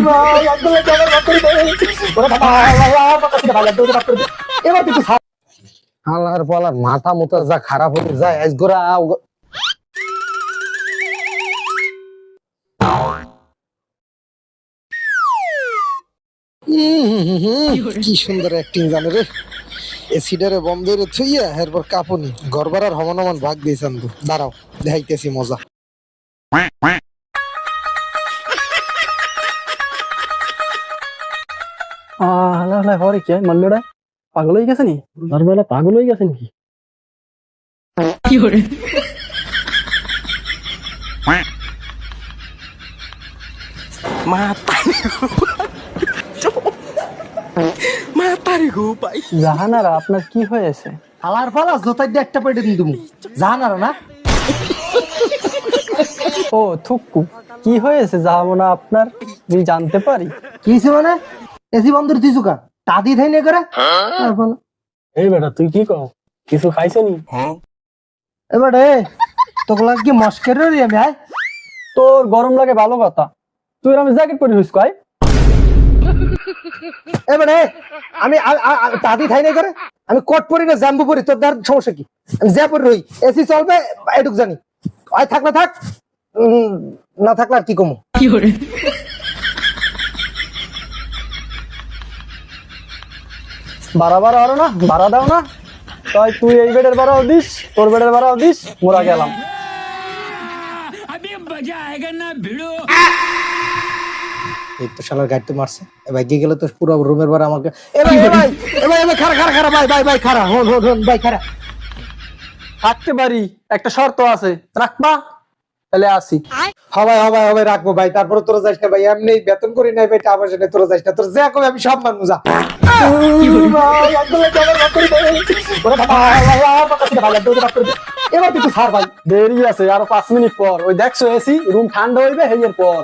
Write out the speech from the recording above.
ভাই একদম ক্যামেরা বাদ করে দে ওরে বাবা আল্লাহ বাতাসে ভাই একদম বাদ করে দে এবার তুই ছাড় আল্লাহর বলার মাথা মতো যা খারাপ হয়ে যায় আজ গোরা কি সুন্দর অ্যাক্টিং জানে রে এসিডারে বন্ধ রে থইয়া এরপর কাপুনি গড়বাড়ার হমনমন ভাগ দিয়েছেন তো দাঁড়াও দেখাইতেছি মজা হালা হালা হরে কি মাল্লোড়া পাগল হয়ে গেছে নি নরমালা পাগল হয়ে গেছে নাকি কি হরে জাহানারা আপনার কি হয়েছে হালার ফালা জোতাই দিয়ে একটা পেটে দিন তুমি জানার না ও থুক্কু কি হয়েছে জাহামনা আপনার আমি জানতে পারি কি হইছে মানে এসি বন্ধ রে তুইছুকা তাদি থাই নে করে আর বল এই বেটা তুই কি কও কিছু খাইছ নি এবারে তোগুলা কি মস্কের রে আমি আয় তোর গরম লাগে ভালো কথা তুই আমি জ্যাকেট পরে হইস কই এবারে আমি তাদি থাই নে করে আমি কোট পরি না জাম্বু পরি তোর দার সমস্যা কি আমি যা পরি রই এসি চলবে এটুক জানি আয় থাকলে থাক না থাকলে আর কি কমু কি করে বাড়া আরো না ভাড়া দাও না তাই তুই এই বেডের ভাড়াও দিস তোর বেডের ভাড়াও দিস মোরা গেলাম এই তো শালার গাড়ি তো মারছে ভাই গিয়ে গেলে তো পুরো রুমের ভাড়া আমাকে এবার খারা ভাই খারা হন ভাই খারা থাকতে পারি একটা শর্ত আছে রাখবা তাহলে আসি হবে রাখবো ভাই তারপরে তোরা যাইস না ভাই এমনি বেতন করি নাই ভাই টাকা পয়সা নেই তোরা যাইস না তোর যা কবে আমি সব মানবো যা ভাই একদম ক্যামেরা বাদ করে দে ওরে বাবা আল্লাহ বাতাসে ভাই একদম বাদ করে দে এবার তুই ছাড় ভাই দেরি আছে আরো 5 মিনিট পর ওই দেখছো এসি রুম ঠান্ডা হইবে হেয়ের পর